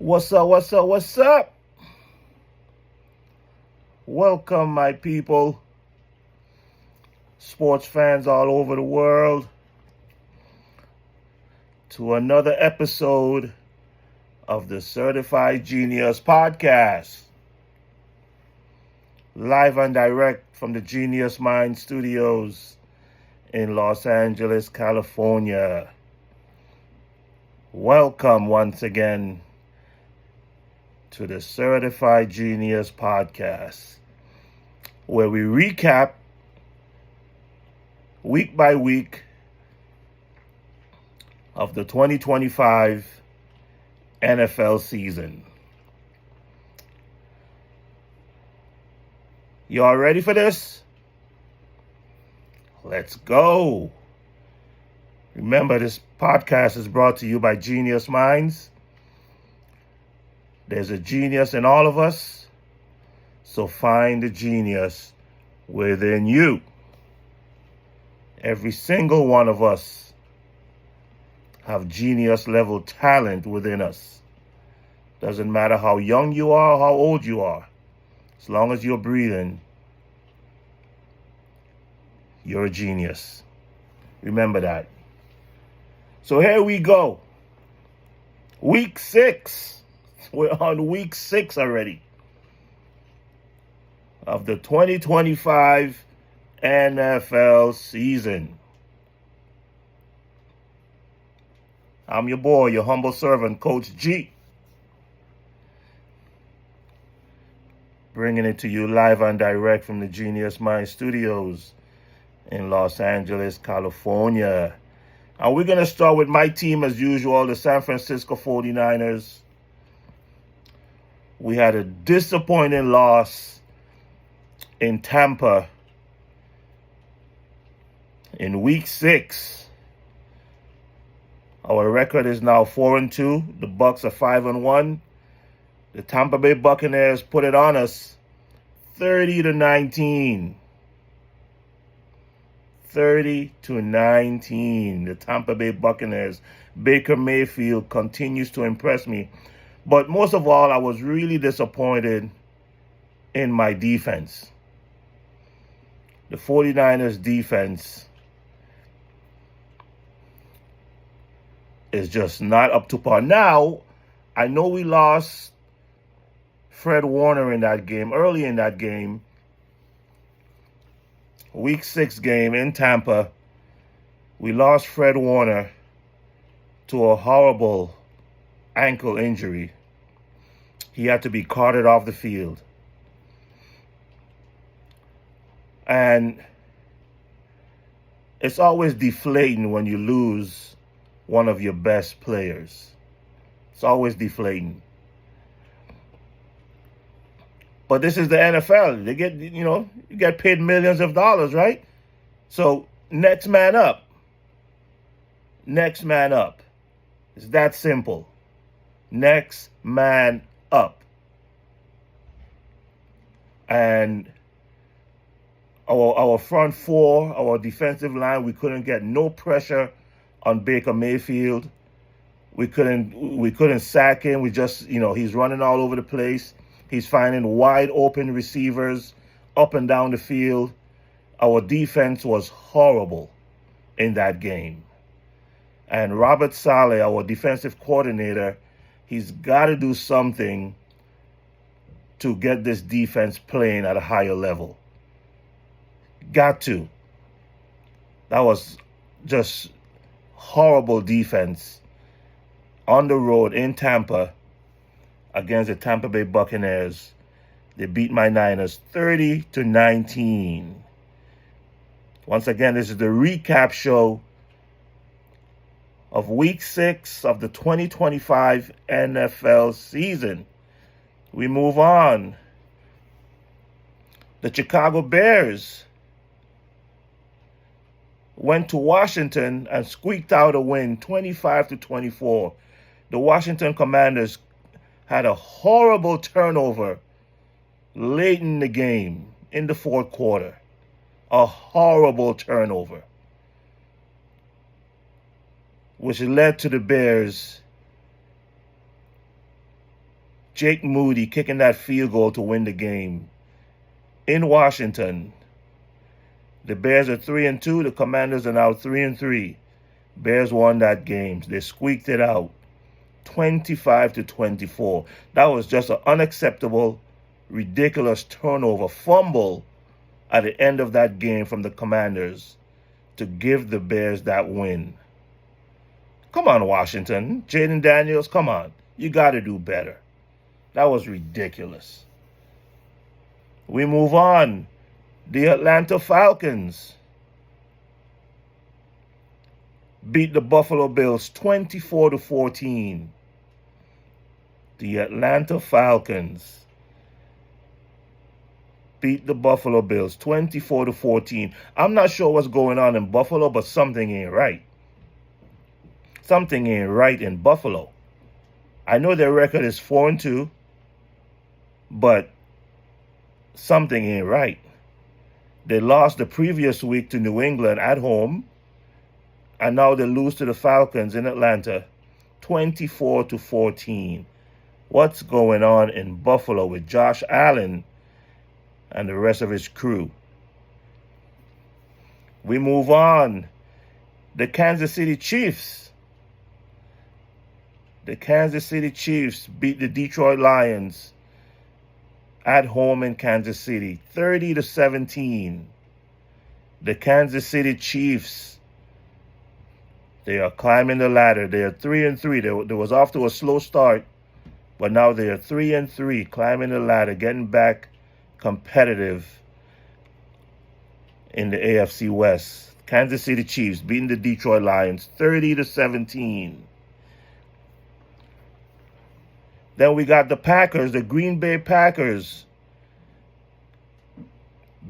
What's up? What's up? What's up? Welcome, my people, sports fans all over the world, to another episode of the Certified Genius Podcast. Live and direct from the Genius Mind Studios in Los Angeles, California. Welcome once again to the Certified Genius Podcast, where we recap week by week of the 2025 NFL season. Y'all ready for this? Let's go. Remember, this podcast is brought to you by Genius Minds. There's a genius in all of us, so find the genius within you. Every single one of us have genius level talent within us. Doesn't matter how young you are or how old you are. As long as you're breathing, you're a genius. Remember that. So here we go. Week 6. We're on week 6 already of the 2025 NFL season. I'm your boy, your humble servant, Coach G. Bringing it to you live and direct from the Genius Mind Studios in Los Angeles, California. And we're going to start with my team as usual, the San Francisco 49ers. We had a disappointing loss in Tampa in week 6. Our record is now 4-2. The Bucs are 5-1. The Tampa Bay Buccaneers put it on us 30-19. 30-19. The Tampa Bay Buccaneers. Baker Mayfield continues to impress me. But most of all, I was really disappointed in my defense. The 49ers defense is just not up to par. Now, I know we lost Fred Warner in that game, early in that game. Week 6 game in Tampa. We lost Fred Warner to a horrible ankle injury. He had to be carted off the field. And it's always deflating when you lose one of your best players. It's always deflating. But this is the NFL. They get, you get paid millions of dollars, right? So next man up. Next man up. It's that simple. Next man up. And our front four, our defensive line, we couldn't get no pressure on Baker Mayfield. We couldn't sack him. We just, he's running all over the place. He's finding wide open receivers up and down the field. Our defense was horrible in that game. And Robert Saleh, our defensive coordinator, he's got to do something to get this defense playing at a higher level. Got to. That was just horrible defense on the road in Tampa against the Tampa Bay Buccaneers. They beat my Niners 30-19. Once again, this is the recap show of week 6 of the 2025 NFL season. We move on. The Chicago Bears went to Washington and squeaked out a win 25-24. The Washington Commanders had a horrible turnover late in the game, in the fourth quarter. A horrible turnover, which led to the Bears Jake Moody kicking that field goal to win the game. In Washington, the Bears are 3-2. The Commanders are now 3-3. Bears won that game. They squeaked it out, 25-24. That was just an unacceptable, ridiculous turnover, fumble at the end of that game from the Commanders to give the Bears that win. Come on, Washington. Jaden Daniels, come on. You got to do better. That was ridiculous. We move on. The Atlanta Falcons beat the Buffalo Bills 24-14. The Atlanta Falcons beat the Buffalo Bills 24-14. I'm not sure what's going on in Buffalo, but something ain't right. Something ain't right in Buffalo. I know their record is 4-2, but something ain't right. They lost the previous week to New England at home, and now they lose to the Falcons in Atlanta 24-14. What's going on in Buffalo with Josh Allen and the rest of his crew? We move on. The Kansas City Chiefs. The Kansas City Chiefs beat the Detroit Lions at home in Kansas City, 30-17. The Kansas City Chiefs, they are climbing the ladder. They are 3-3. They was off to a slow start, but now they are 3-3, climbing the ladder, getting back competitive in the AFC West. Kansas City Chiefs beating the Detroit Lions 30-17. Then we got the Packers, the Green Bay Packers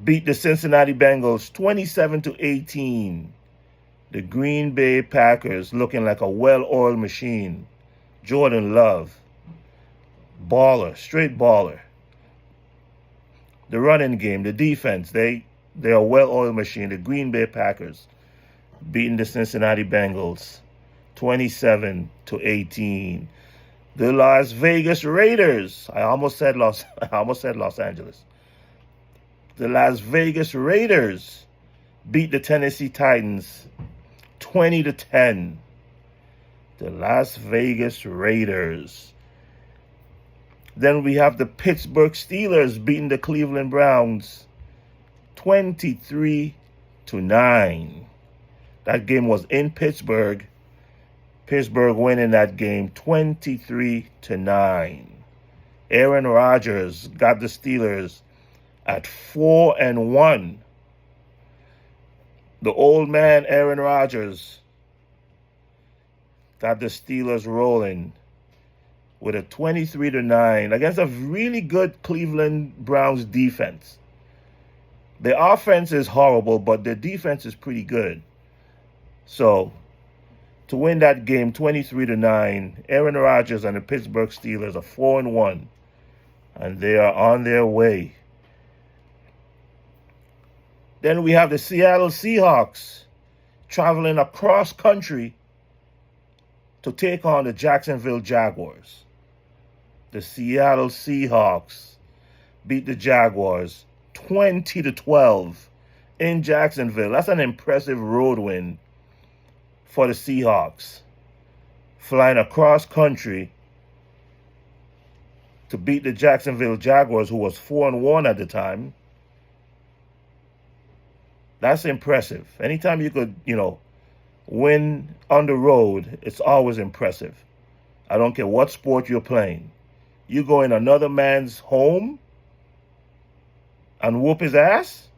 beat the Cincinnati Bengals 27-18. The Green Bay Packers looking like a well-oiled machine. Jordan Love, baller, straight baller. The running game, the defense, they are a well-oiled machine. The Green Bay Packers beating the Cincinnati Bengals 27-18. The Las Vegas Raiders. I almost said Los Angeles. The Las Vegas Raiders beat the Tennessee Titans 20-10. The Las Vegas Raiders. Then we have the Pittsburgh Steelers beating the Cleveland Browns 23-9. That game was in Pittsburgh. Pittsburgh winning that game 23-9. Aaron Rodgers got the Steelers at 4-1. The old man Aaron Rodgers got the Steelers rolling with a 23-9 against a really good Cleveland Browns defense. The offense is horrible, but the defense is pretty good. So, to win that game 23-9, Aaron Rodgers and the Pittsburgh Steelers are 4-1, and they are on their way. Then we have the Seattle Seahawks traveling across country to take on the Jacksonville Jaguars. The Seattle Seahawks beat the Jaguars 20-12 in Jacksonville. That's an impressive road win for the Seahawks, flying across country to beat the Jacksonville Jaguars, who was 4-1 at the time. That's impressive. Anytime you could, win on the road, it's always impressive. I don't care what sport you're playing. You go in another man's home and whoop his ass?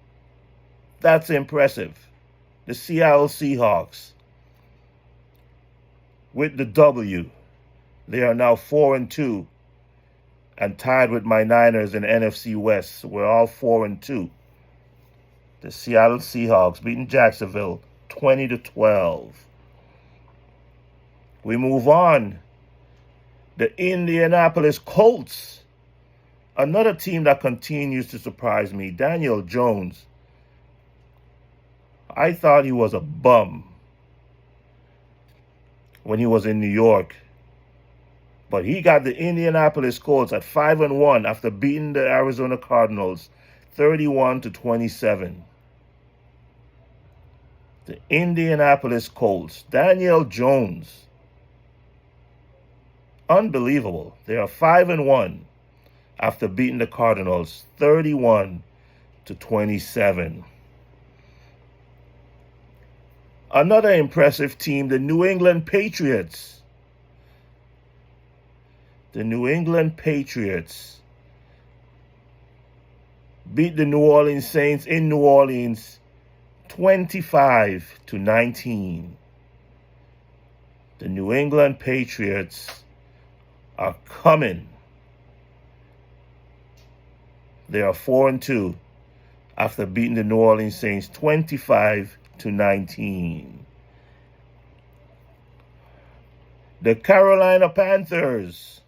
That's impressive. The Seattle Seahawks, with the W, they are now 4-2 and tied with my Niners in NFC West. We're all 4-2. The Seattle Seahawks beating Jacksonville 20-12. We move on. The Indianapolis Colts, another team that continues to surprise me. Daniel Jones. I thought he was a bum when he was in New York, But he got the Indianapolis Colts at 5-1 after beating the Arizona Cardinals 31-27. The Indianapolis Colts. Daniel Jones. Unbelievable. They are 5-1 after beating the Cardinals 31-27. Another impressive team, the New England Patriots. The New England Patriots beat the New Orleans Saints in New Orleans 25-19. The New England Patriots are coming. They are 4-2 after beating the New Orleans Saints 25-19. The Carolina Panthers,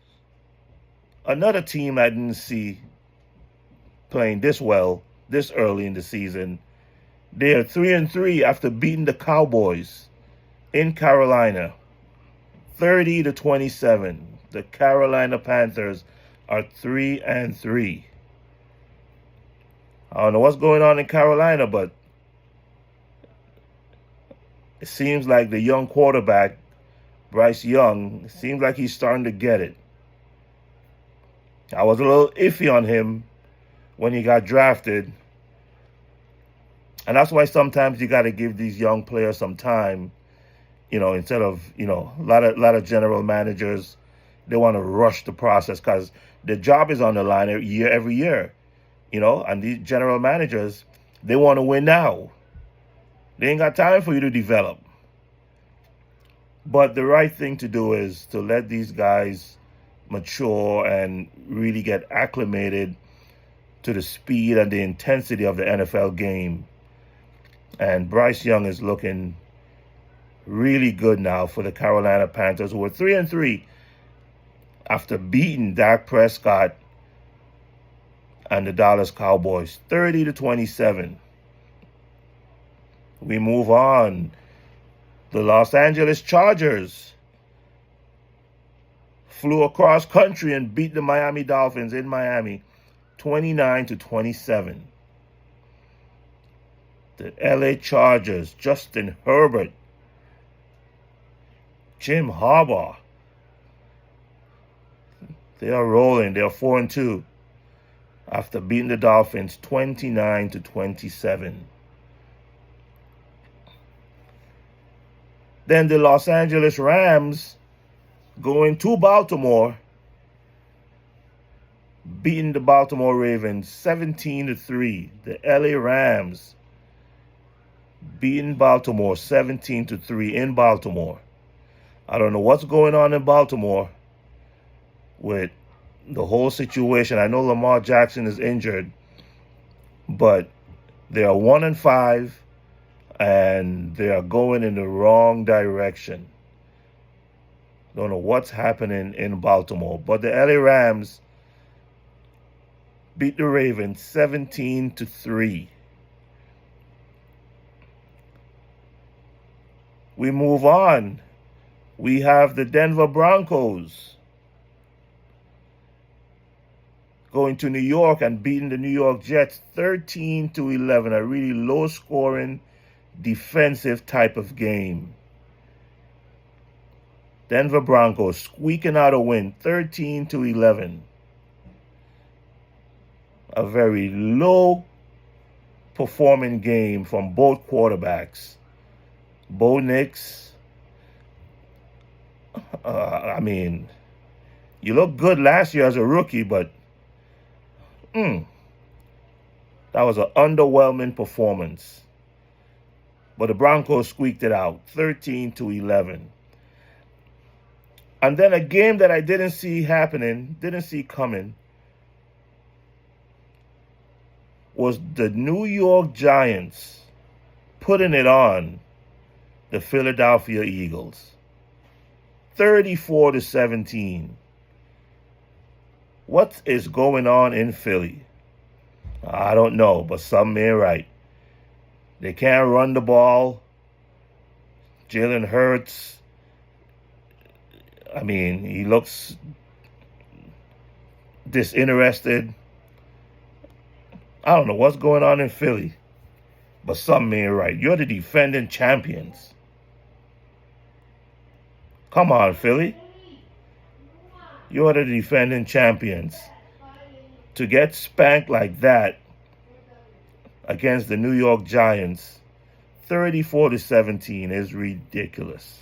another team I didn't see playing this well this early in the season. They are 3-3 after beating the Cowboys in Carolina 30-27. The Carolina Panthers are 3-3. I don't know what's going on in Carolina, but it seems like the young quarterback, Bryce Young, it seems like he's starting to get it. I was a little iffy on him when he got drafted. And that's why sometimes you got to give these young players some time, instead of, a lot of general managers, they want to rush the process because the job is on the line every year, and these general managers, they want to win now. They ain't got time for you to develop. But the right thing to do is to let these guys mature and really get acclimated to the speed and the intensity of the NFL game. And Bryce Young is looking really good now for the Carolina Panthers, who are 3-3 after beating Dak Prescott and the Dallas Cowboys 30-27. We move on. The Los Angeles Chargers flew across country and beat the Miami Dolphins in Miami 29-27. The LA Chargers, Justin Herbert, Jim Harbaugh, they are rolling. They are 4-2 after beating the Dolphins 29-27. Then the Los Angeles Rams going to Baltimore, beating the Baltimore Ravens 17-3. The LA Rams beating Baltimore 17-3 in Baltimore. I don't know what's going on in Baltimore with the whole situation. I know Lamar Jackson is injured, but they are 1-5 and they are going in the wrong direction. Don't know what's happening in Baltimore, but the LA Rams beat the Ravens 17-3. We move on. We have the Denver Broncos going to New York and beating the New York Jets 13-11. A really low-scoring, defensive type of game. Denver Broncos squeaking out a win 13-11. A very low-performing game from both quarterbacks. Bo Nix, you looked good last year as a rookie, but that was an underwhelming performance. But the Broncos squeaked it out, 13-11. And then a game that I didn't see coming, was the New York Giants putting it on the Philadelphia Eagles, 34-17. What is going on in Philly? I don't know, but something ain't right. They can't run the ball. Jalen Hurts, he looks disinterested. I don't know what's going on in Philly, but something ain't right. You're the defending champions. Come on, Philly. You're the defending champions. To get spanked like that against the New York Giants, 34-17, is ridiculous.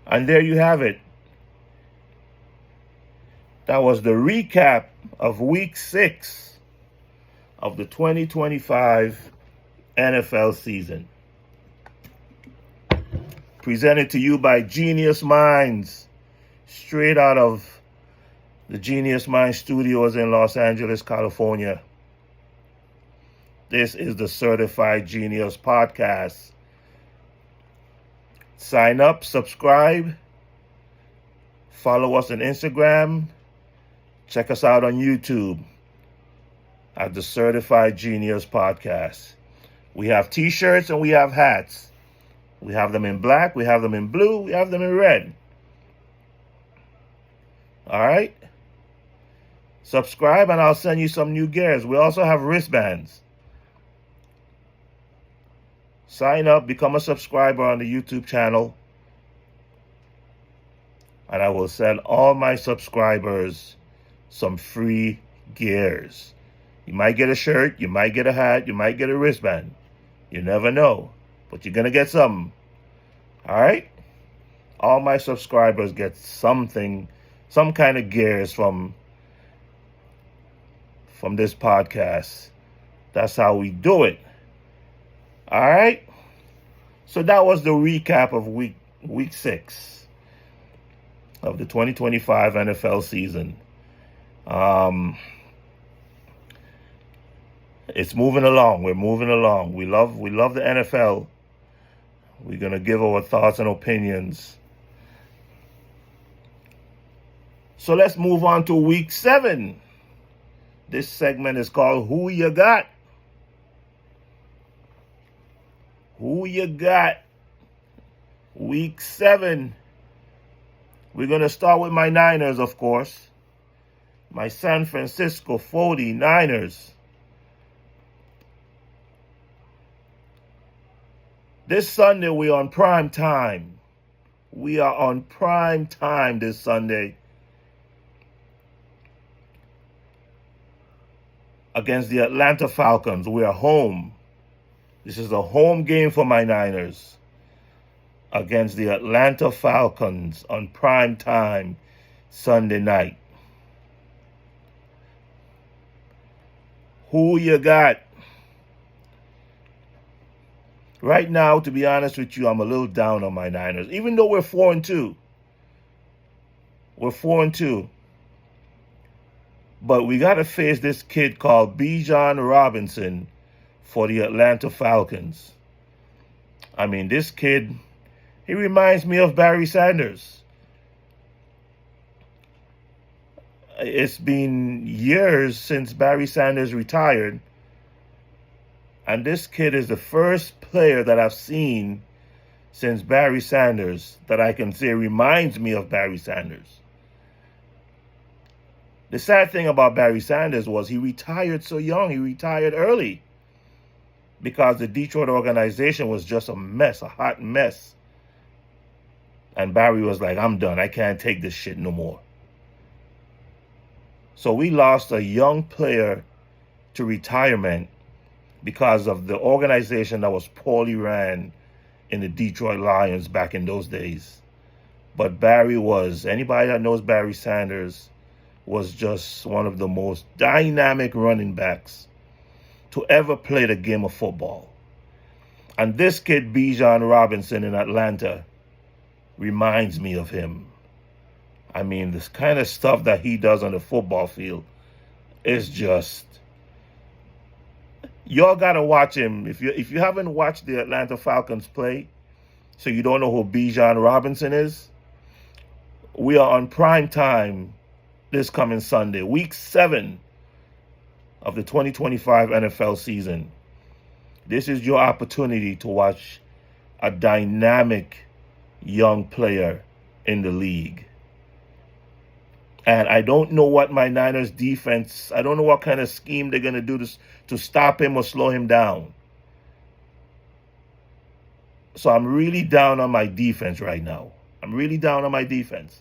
And there you have it. That was the recap of Week 6 of the 2025 NFL season. Presented to you by Genius Minds, straight out of the Genius Minds studios in Los Angeles, California. This is the Certified Genius Podcast. Sign up, subscribe, follow us on Instagram, check us out on YouTube at the Certified Genius Podcast. We have t-shirts and we have hats. We have them in black, we have them in blue, we have them in red. All right? Subscribe and I'll send you some new gears. We also have wristbands. Sign up, become a subscriber on the YouTube channel, and I will send all my subscribers some free gears. You might get a shirt, you might get a hat, you might get a wristband. You never know, but you're going to get something. All right? All my subscribers get something, some kind of gears from this podcast. That's how we do it. All right? So that was the recap of week 6 of the 2025 NFL season. It's moving along. We're moving along. We love the NFL. We're going to give our thoughts and opinions. So let's move on to week 7. This segment is called Who You Got? Who you got? Week 7. We're going to start with my Niners, of course. My San Francisco 49ers. This Sunday, we're on prime time. We are on prime time this Sunday against the Atlanta Falcons. We are home. This is a home game for my Niners against the Atlanta Falcons on prime time Sunday night. Who you got? Right now, to be honest with you, I'm a little down on my Niners. Even though we're 4-2. We're 4-2. But we got to face this kid called Bijan Robinson for the Atlanta Falcons. I mean, this kid, he reminds me of Barry Sanders. It's been years since Barry Sanders retired. And this kid is the first player that I've seen since Barry Sanders that I can say reminds me of Barry Sanders. The sad thing about Barry Sanders was he retired so young. He retired early because the Detroit organization was just a mess, a hot mess. And Barry was like, I'm done. I can't take this shit no more. So we lost a young player to retirement because of the organization that was poorly ran in the Detroit Lions back in those days. But Barry was, anybody that knows Barry Sanders, was just one of the most dynamic running backs to ever play the game of football. And this kid, Bijan Robinson in Atlanta, reminds me of him. I mean, this kind of stuff that he does on the football field is just... Y'all got to watch him. If you haven't watched the Atlanta Falcons play, so you don't know who Bijan Robinson is, we are on prime time this coming Sunday, week 7 of the 2025 NFL season. This is your opportunity to watch a dynamic young player in the league. And I don't know what my Niners defense, I don't know what kind of scheme they're going to do to stop him or slow him down. So I'm really down on my defense right now. I'm really down on my defense.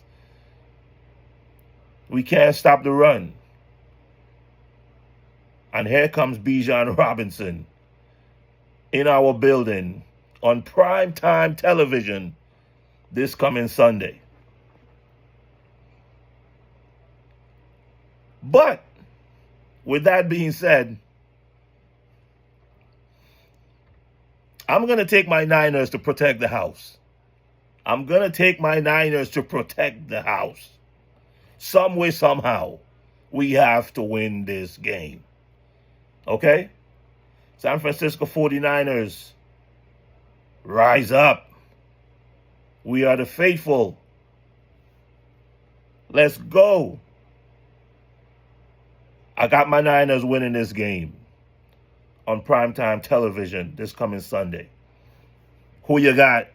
We can't stop the run. And here comes Bijan Robinson in our building on primetime television this coming Sunday. But with that being said, I'm going to take my Niners to protect the house. I'm going to take my Niners to protect the house. Some way, somehow, we have to win this game. Okay? San Francisco 49ers, rise up. We are the faithful. Let's go. I got my Niners winning this game on primetime television this coming Sunday. Who you got?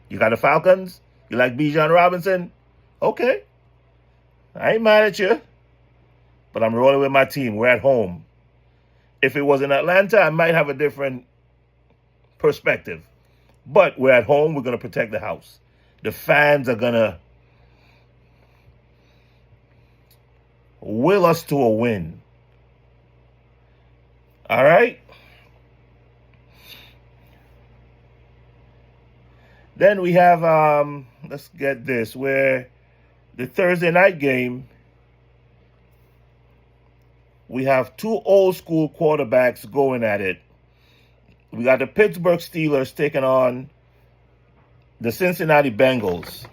You got the Falcons? You like Bijan Robinson? Okay. I ain't mad at you. But I'm rolling with my team. We're at home. If it was in Atlanta, I might have a different perspective. But we're at home. We're going to protect the house. The fans are going to will us to a win. All right? Then we have, let's get this, where the Thursday night game, we have two old school quarterbacks going at it. We got the Pittsburgh Steelers taking on the Cincinnati Bengals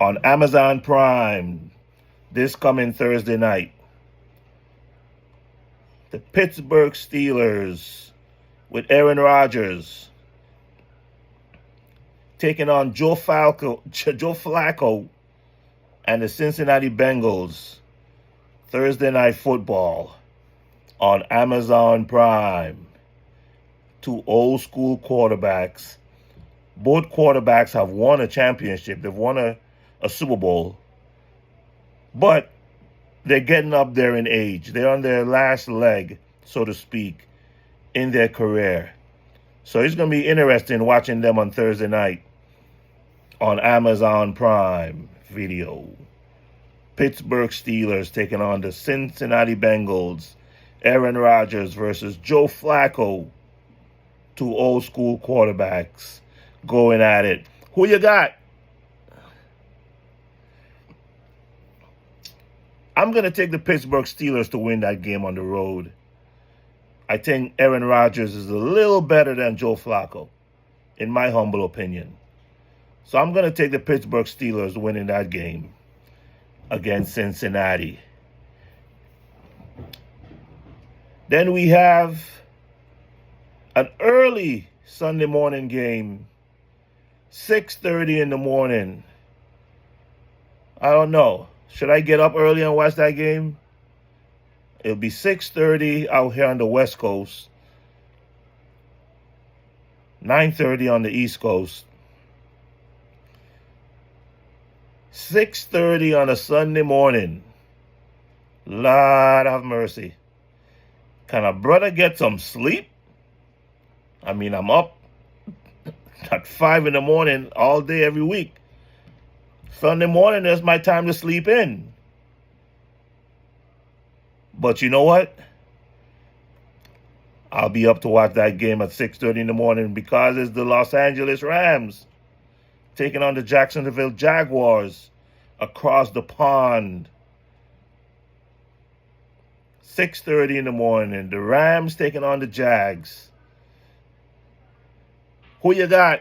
on Amazon Prime this coming Thursday night. The Pittsburgh Steelers with Aaron Rodgers taking on Joe Flacco and the Cincinnati Bengals. Thursday Night Football on Amazon Prime. Two old school quarterbacks. Both quarterbacks have won a championship. They've won a Super Bowl. But they're getting up there in age. They're on their last leg, so to speak, in their career. So it's going to be interesting watching them on Thursday night on Amazon Prime Video. Pittsburgh Steelers taking on the Cincinnati Bengals. Aaron Rodgers versus Joe Flacco. Two old school quarterbacks going at it. Who you got? I'm going to take the Pittsburgh Steelers to win that game on the road. I think Aaron Rodgers is a little better than Joe Flacco, in my humble opinion. So I'm going to take the Pittsburgh Steelers winning that game against Cincinnati. Then we have an early Sunday morning game, 6:30 in the morning. I don't know. Should I get up early and watch that game? It'll be 6:30 out here on the West Coast, 9:30 on the East Coast. 6:30 on a Sunday morning. Lord have mercy. Can a brother get some sleep? I mean, I'm up at 5 in the morning all day every week. Sunday morning is my time to sleep in. But you know what? I'll be up to watch that game at 6:30 in the morning because it's the Los Angeles Rams taking on the Jacksonville Jaguars across the pond. 6:30 in the morning. The Rams taking on the Jags. Who you got?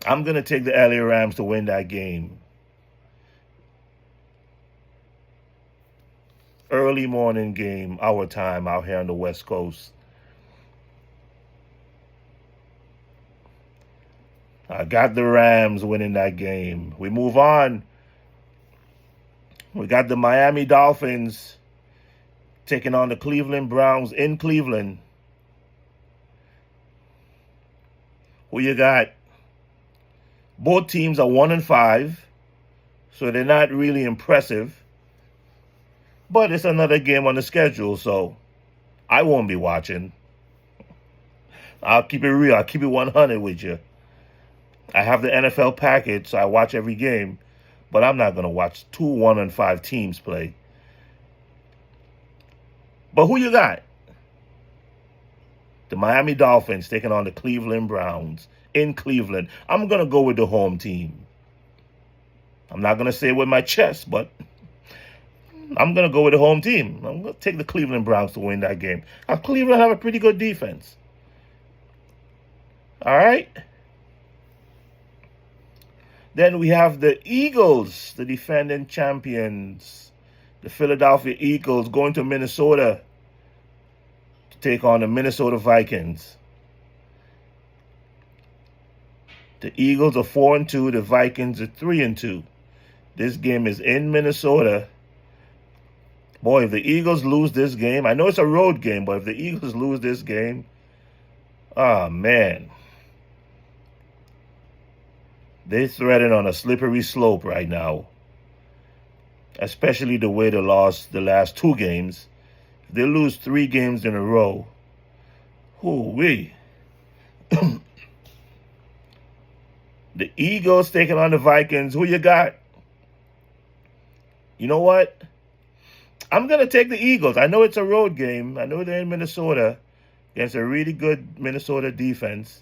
I'm going to take the LA Rams to win that game. Early morning game, our time out here on the West Coast. I got the Rams winning that game. We move on. We got the Miami Dolphins taking on the Cleveland Browns in Cleveland. Who you got? Both teams are 1-5, so they're not really impressive. But it's another game on the schedule, so I won't be watching. I'll keep it real. I'll keep it 100 with you. I have the NFL package, so I watch every game, but I'm not going to watch two 1-5 teams play. But who you got? The Miami Dolphins taking on the Cleveland Browns in Cleveland. I'm going to go with the home team. I'm not going to say it with my chest, but I'm going to go with the home team. I'm going to take the Cleveland Browns to win that game. Cleveland have a pretty good defense. All right? Then we have the Eagles, the defending champions. The Philadelphia Eagles going to Minnesota to take on the Minnesota Vikings. The Eagles are 4-2. The Vikings are 3-2. This game is in Minnesota. Boy, if the Eagles lose this game, I know it's a road game, but if the Eagles lose this game, oh, man. They're threading on a slippery slope right now, especially the way they lost the last two games. If they lose 3 games in a row, hoo-wee. The Eagles taking on the Vikings. Who you got? You know what? I'm going to take the Eagles. I know it's a road game. I know they're in Minnesota against a really good Minnesota defense.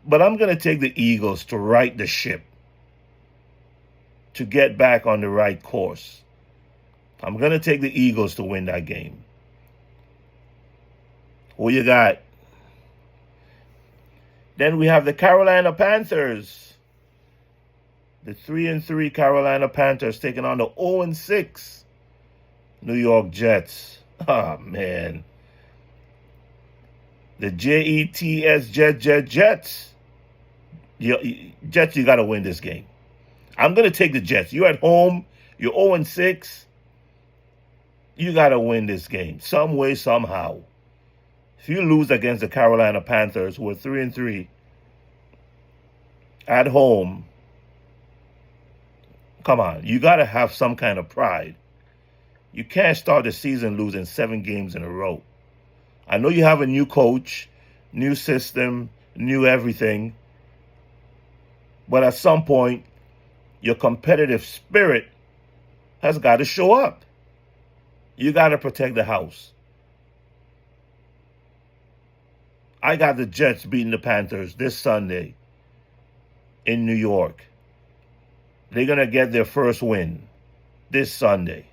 But I'm going to take the Eagles to right the ship, to get back on the right course. I'm going to take the Eagles to win that game. Who you got? Then we have the Carolina Panthers. The 3-3 Carolina Panthers taking on the 0-6 New York Jets. Oh, man. The Jets, Jets. Jets, you got to win this game. I'm going to take the Jets. You're at home. You're 0-6. You got to win this game some way, somehow. If you lose against the Carolina Panthers, who are 3-3, at home, come on, you got to have some kind of pride. You can't start the season losing 7 games in a row. I know you have a new coach, new system, new everything, but at some point, your competitive spirit has got to show up. You got to protect the house. I got the Jets beating the Panthers this Sunday in New York. They're going to get their first win this Sunday.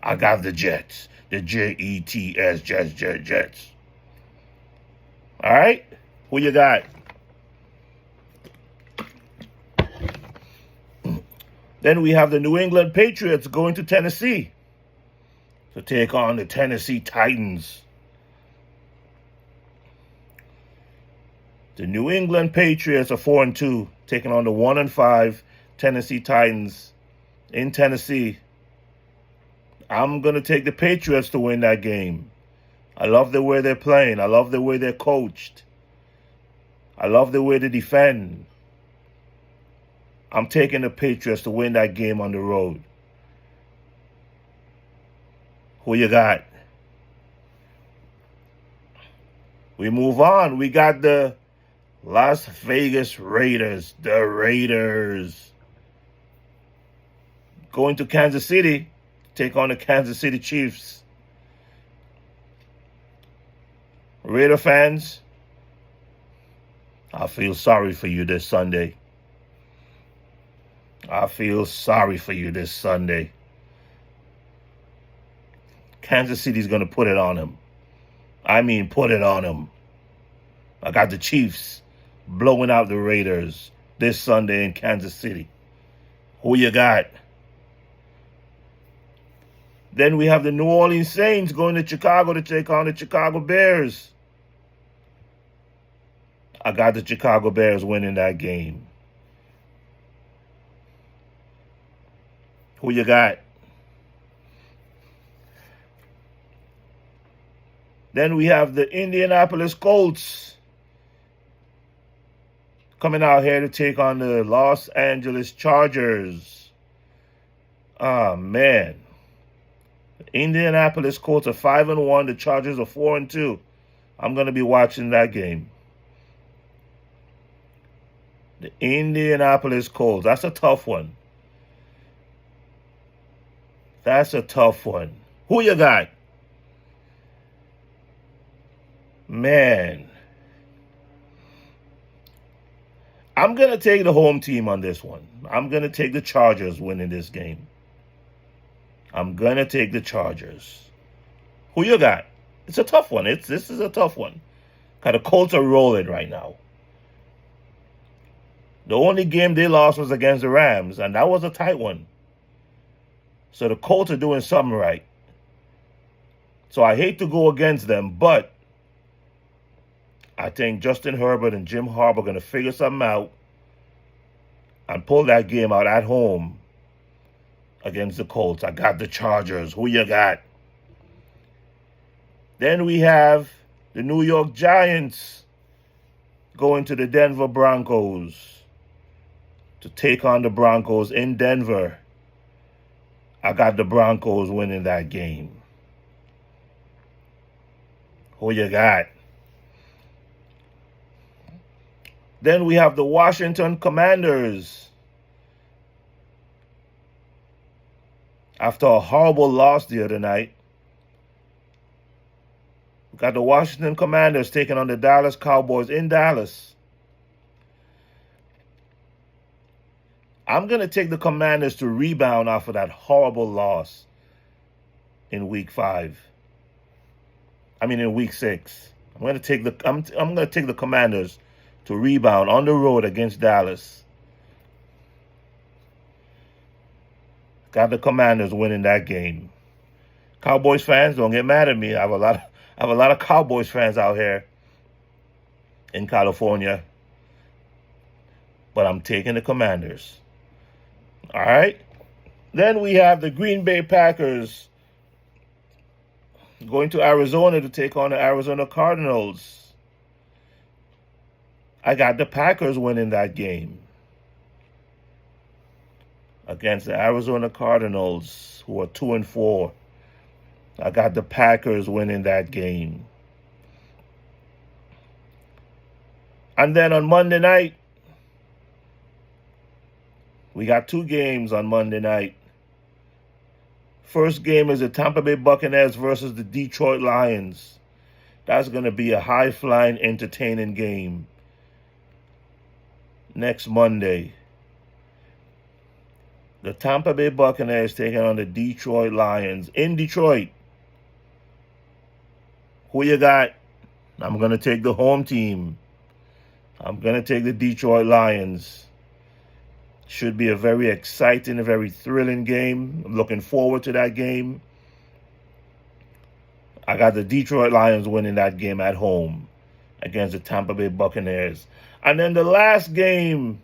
I got the Jets. The Jets, Jets. All right? Who you got? Then we have the New England Patriots going to Tennessee to take on the Tennessee Titans. The New England Patriots are 4-2, taking on the 1-5 Tennessee Titans in Tennessee. I'm going to take the Patriots to win that game. I love the way they're playing. I love the way they're coached. I love the way they defend. I'm taking the Patriots to win that game on the road. Who you got? We move on. We got the Las Vegas Raiders. The Raiders going to Kansas City, take on the Kansas City Chiefs. Raider fans, I feel sorry for you this Sunday. I feel sorry for you this Sunday. Kansas City's going to put it on them. I mean, put it on them. I got the Chiefs blowing out the Raiders this Sunday in Kansas City. Who you got? Then we have the New Orleans Saints going to Chicago to take on the Chicago Bears. I got the Chicago Bears winning that game. Who you got? Then we have the Indianapolis Colts coming out here to take on the Los Angeles Chargers. Ah, man. Indianapolis Colts are 5-1. The Chargers are 4-2. I'm going to be watching that game. The Indianapolis Colts. That's a tough one. That's a tough one. Who you got? Man. I'm going to take the home team on this one. I'm going to take the Chargers winning this game. I'm going to take the Chargers. Who you got? It's a tough one. This is a tough one. Because the Colts are rolling right now. The only game they lost was against the Rams, and that was a tight one. So the Colts are doing something right. So I hate to go against them, but I think Justin Herbert and Jim Harbaugh are going to figure something out and pull that game out at home against the Colts. I got the Chargers. Who you got? Then we have the New York Giants going to the Denver Broncos to take on the Broncos in Denver. I got the Broncos winning that game. Who you got? Then we have the Washington Commanders. After a horrible loss the other night, we got the Washington Commanders taking on the Dallas Cowboys in Dallas. I'm going to take the Commanders to rebound off of that horrible loss in week 6. I'm going to take the Commanders to rebound on the road against Dallas. Got the Commanders winning that game. Cowboys fans, don't get mad at me. I have a lot of Cowboys fans out here in California, but I'm taking the Commanders. All right. Then we have the Green Bay Packers going to Arizona to take on the Arizona Cardinals. I got the Packers winning that game against the Arizona Cardinals, who are 2-4. I got the Packers winning that game. And then on Monday night, we got 2 games on Monday night. First game is the Tampa Bay Buccaneers versus the Detroit Lions. That's going to be a high-flying, entertaining game next Monday. The Tampa Bay Buccaneers taking on the Detroit Lions in Detroit. Who you got? I'm going to take the home team. I'm going to take the Detroit Lions. Should be a very exciting, a very thrilling game. I'm looking forward to that game. I got the Detroit Lions winning that game at home against the Tampa Bay Buccaneers. And then the last game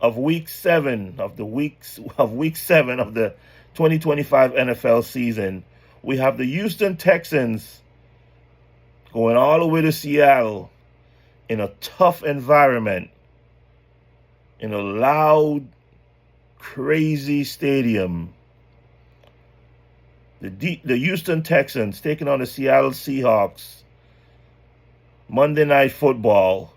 of week 7 of the 2025 NFL season, we have the Houston Texans going all the way to Seattle in a tough environment, in a loud, crazy stadium. The Houston Texans taking on the Seattle Seahawks. Monday Night Football.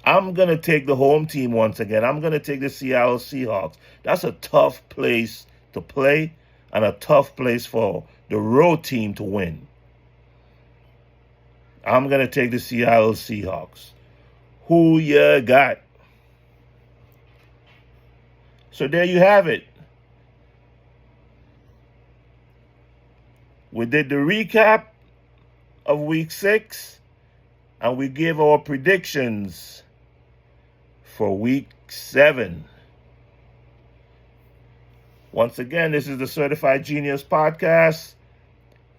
I'm going to take the home team once again. I'm going to take the Seattle Seahawks. That's a tough place to play and a tough place for the road team to win. I'm going to take the Seattle Seahawks. Who you got? So there you have it. We did the recap of week 6, and we gave our predictions for week 7. Once again, this is the Certified Genius Podcast,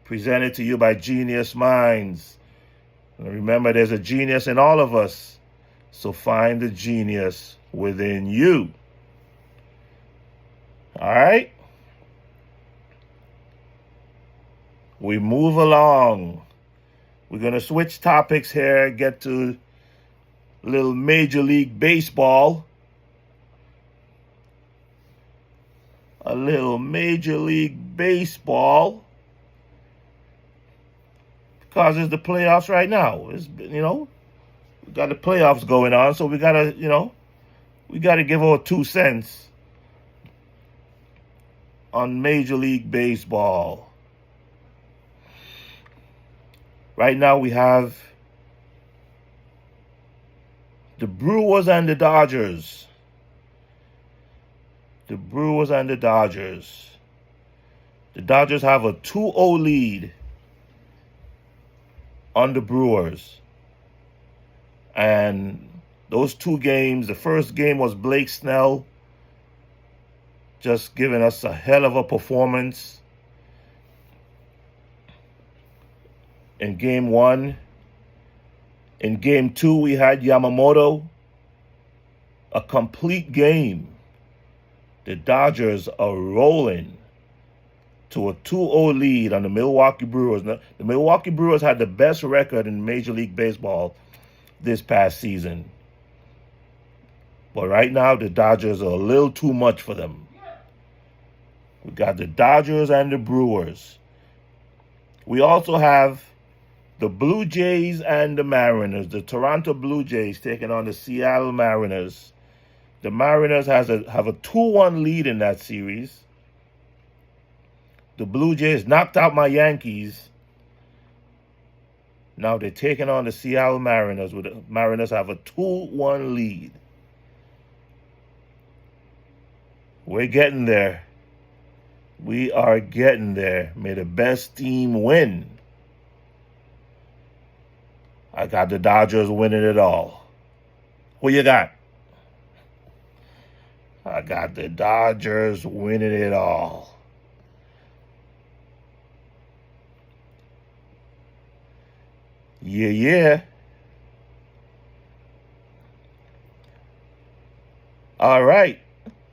presented to you by Genius Minds. And remember, there's a genius in all of us, so find the genius within you. All right? We move along. We're going to switch topics here, get to little Major League Baseball. A little Major League Baseball. Because it's the playoffs right now. It's, we got the playoffs going on, so we gotta, we gotta give our 2 cents on Major League Baseball. Right now we have the Brewers and the Dodgers. The Brewers and the Dodgers. The Dodgers have a 2-0 lead on the Brewers. And those 2 games, the first game was Blake Snell just giving us a hell of a performance in game 1. In game 2, we had Yamamoto. A complete game. The Dodgers are rolling to a 2-0 lead on the Milwaukee Brewers. Now, the Milwaukee Brewers had the best record in Major League Baseball this past season. But right now, the Dodgers are a little too much for them. We got the Dodgers and the Brewers. We also have the Blue Jays and the Mariners. The Toronto Blue Jays taking on the Seattle Mariners. The Mariners have a 2-1 lead in that series. The Blue Jays knocked out my Yankees. Now they're taking on the Seattle Mariners. The Mariners have a 2-1 lead. We're getting there. We are getting there. May the best team win. I got the Dodgers winning it all. Who you got? I got the Dodgers winning it all. Yeah. All right.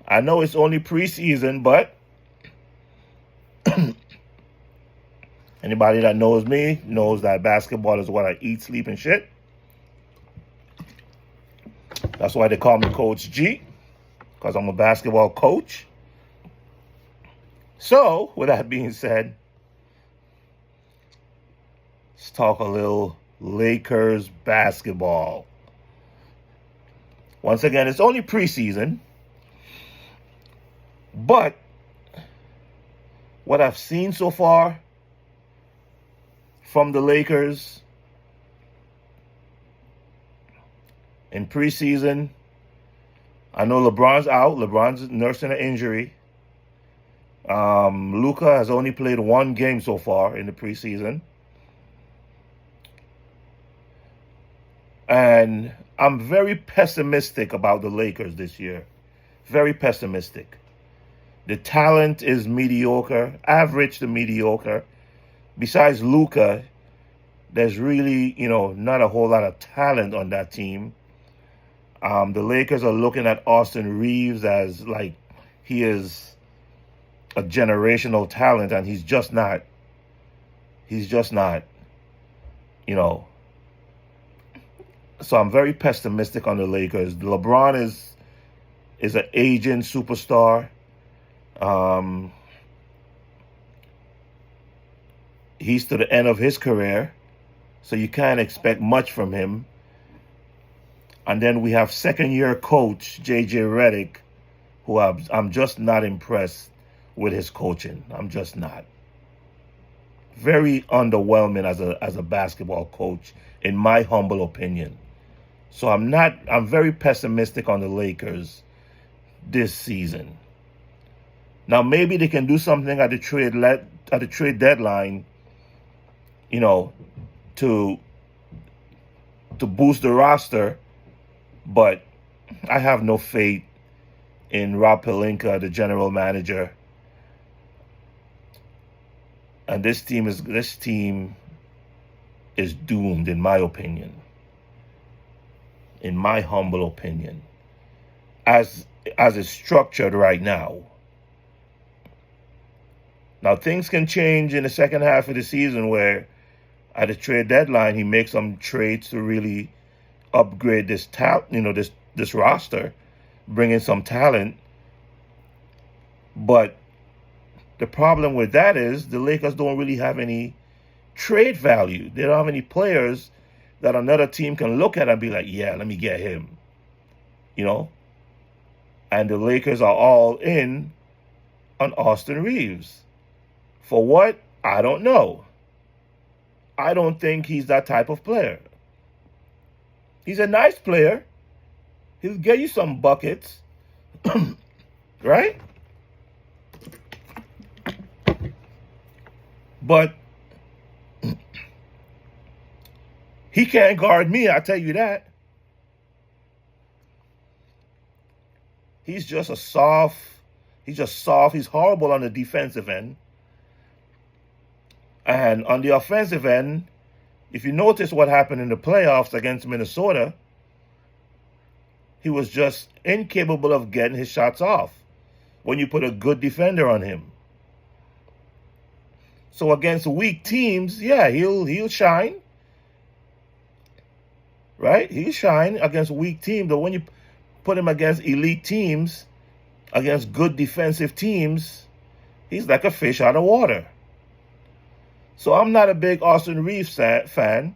I know it's only preseason, but anybody that knows me knows that basketball is what I eat, sleep, and shit. That's why they call me Coach G, because I'm a basketball coach. So, with that being said, let's talk a little Lakers basketball. Once again, it's only preseason, but what I've seen so far from the Lakers in preseason, I know LeBron's out. LeBron's nursing an injury. Luka has only played 1 game so far in the preseason. And I'm very pessimistic about the Lakers this year. Very pessimistic. The talent is mediocre, average to mediocre. Besides Luka, there's really, not a whole lot of talent on that team. The Lakers are looking at Austin Reeves as like he is a generational talent, and he's just not. He's just not, So I'm very pessimistic on the Lakers. LeBron is an aging superstar. He's to the end of his career, so you can't expect much from him. And then we have second-year coach J.J. Redick, who I'm just not impressed with his coaching. I'm just not. Very underwhelming as a basketball coach, in my humble opinion. So I'm very pessimistic on the Lakers this season. Now maybe they can do something at the trade deadline, to boost the roster, but I have no faith in Rob Pelinka, the general manager. And this team is doomed, in my opinion. In my humble opinion. As it's structured right now. Now things can change in the second half of the season, where at the trade deadline he makes some trades to really upgrade this this roster, bring in some talent. But the problem with that is the Lakers don't really have any trade value. They don't have any players that another team can look at and be like, yeah, let me get him. You know? And the Lakers are all in on Austin Reeves. For what? I don't know. I don't think he's that type of player. He's a nice player. He'll get you some buckets. Right? But he can't guard me, I tell you that. He's just soft. He's horrible on the defensive end. And on the offensive end, if you notice what happened in the playoffs against Minnesota, he was just incapable of getting his shots off when you put a good defender on him. So against weak teams, yeah, he'll shine. Right? He'll shine against weak teams. But when you put him against elite teams, against good defensive teams, he's like a fish out of water. So I'm not a big Austin Reeves fan,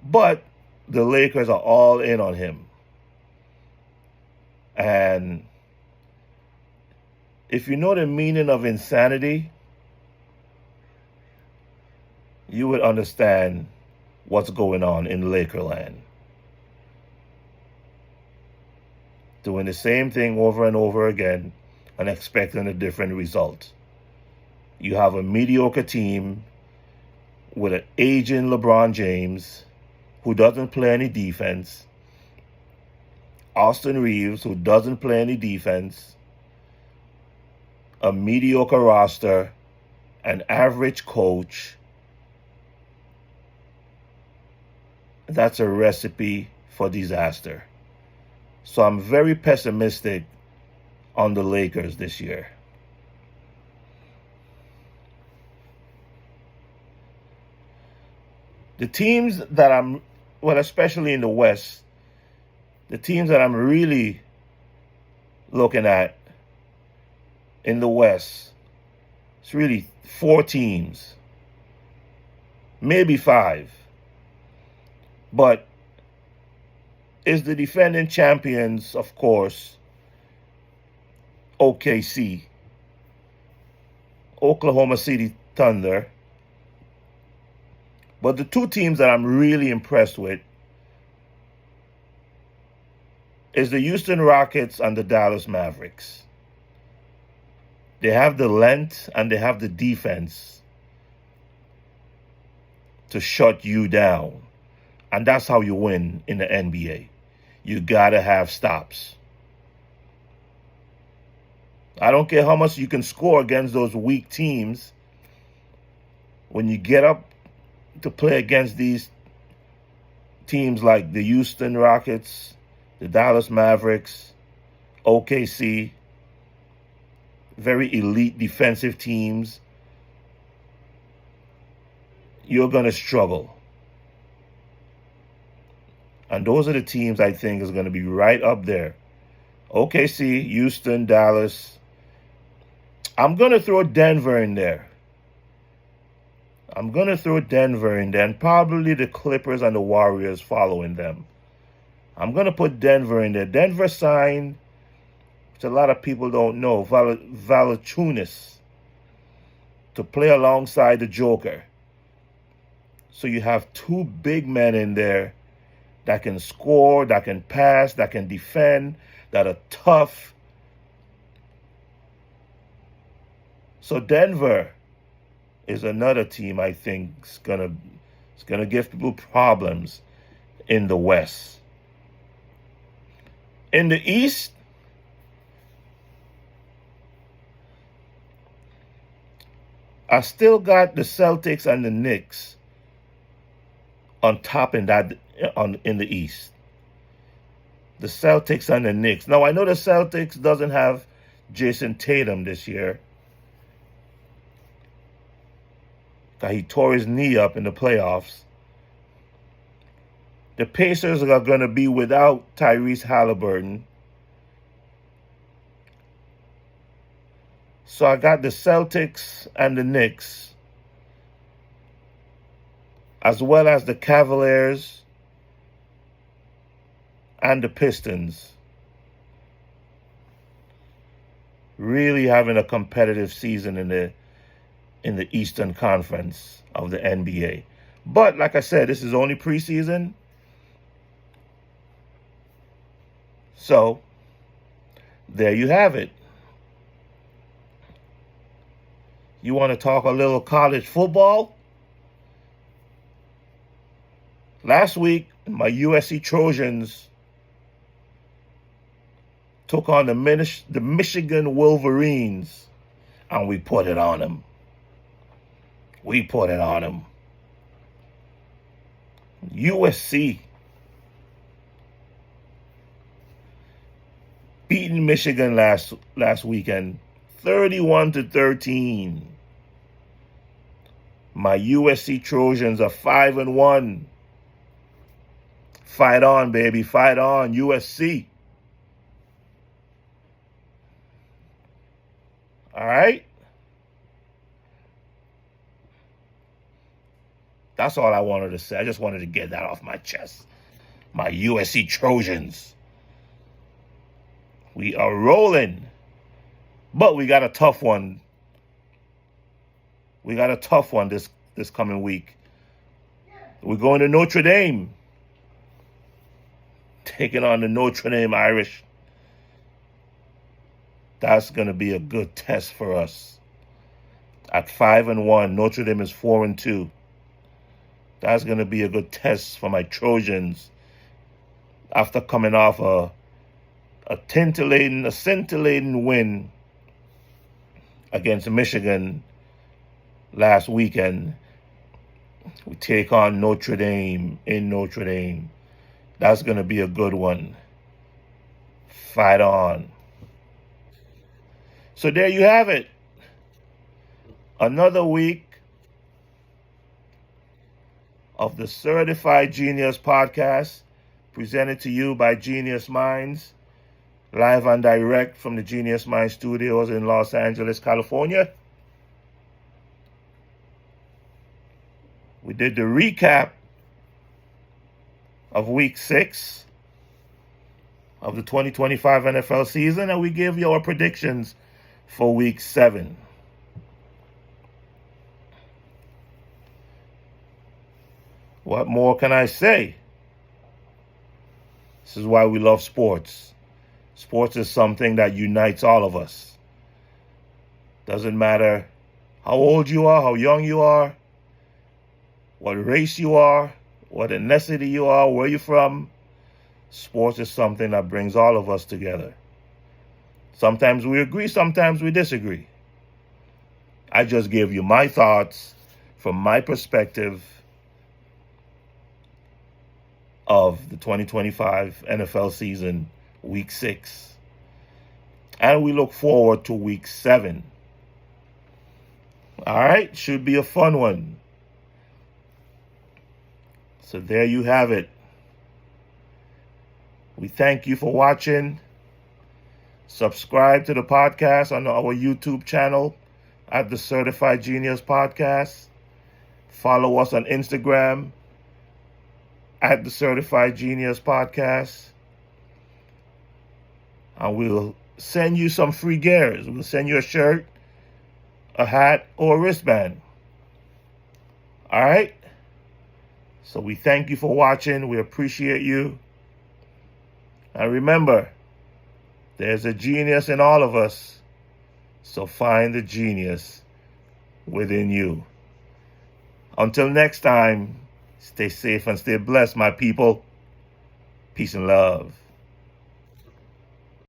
but the Lakers are all in on him. And if you know the meaning of insanity, you would understand what's going on in Lakerland. Doing the same thing over and over again and expecting a different result. You have a mediocre team with an aging LeBron James who doesn't play any defense, Austin Reeves who doesn't play any defense, a mediocre roster, an average coach. That's a recipe for disaster. So I'm very pessimistic on the Lakers this year. The teams that especially in the West, the teams that I'm really looking at in the West, it's really 4 teams, maybe 5. But is the defending champions, of course, OKC, Oklahoma City Thunder. But the 2 teams that I'm really impressed with is the Houston Rockets and the Dallas Mavericks. They have the length and they have the defense to shut you down. And that's how you win in the NBA. You gotta have stops. I don't care how much you can score against those weak teams. When you get up to play against these teams like the Houston Rockets, the Dallas Mavericks, OKC, very elite defensive teams, you're going to struggle. And those are the teams I think is going to be right up there. OKC, Houston, Dallas. I'm going to throw Denver in there. And probably the Clippers and the Warriors following them. I'm going to put Denver in there. Denver signed, which a lot of people don't know, Valanciunas to play alongside the Joker. So you have 2 big men in there that can score, that can pass, that can defend, that are tough. So Denver is another team I think is gonna give people problems in the West. In the East, I still got the Celtics and the Knicks on top in the East. The Celtics and the Knicks. Now I know the Celtics doesn't have Jason Tatum this year. He tore his knee up in the playoffs. The Pacers are going to be without Tyrese Halliburton. So I got the Celtics and the Knicks, as well as the Cavaliers and the Pistons, really having a competitive season in the Eastern Conference of the NBA. But like I said, this is only preseason. So there you have it. You want to talk a little college football? Last week, my USC Trojans took on the Michigan Wolverines, and we put it on them. We put it on them. USC beating Michigan last weekend, 31-13. My USC Trojans are 5-1. Fight on, baby. Fight on, USC. All right? That's all I wanted to say. I just wanted to get that off my chest. My USC Trojans. We are rolling. But we got a tough one. We got a tough one this coming week. We're going to Notre Dame. Taking on the Notre Dame Irish. That's going to be a good test for us. At 5-1, Notre Dame is 4-2. That's going to be a good test for my Trojans after coming off a scintillating win against Michigan last weekend. We take on Notre Dame in Notre Dame. That's going to be a good one. Fight on. So there you have it. Another week of the Certified Genius Podcast, presented to you by Genius Minds, live and direct from the Genius Minds studios in Los Angeles, California. We did the recap of Week 6 of the 2025 NFL season, and we gave you our predictions for Week 7. What more can I say? This is why we love sports. Sports is something that unites all of us. Doesn't matter how old you are, how young you are, what race you are, what ethnicity you are, where you're from. Sports is something that brings all of us together. Sometimes we agree, sometimes we disagree. I just gave you my thoughts from my perspective of the 2025 NFL season, Week 6. And we look forward to Week 7. All right, should be a fun one. So there you have it. We thank you for watching. Subscribe to the podcast on our YouTube channel at the Certified Genius Podcast. Follow us on Instagram at the Certified Genius Podcast. And we'll send you some free gears. We'll send you a shirt, a hat, or a wristband. All right? So we thank you for watching. We appreciate you. And remember, there's a genius in all of us. So find the genius within you. Until next time, stay safe and stay blessed, my people. Peace and love.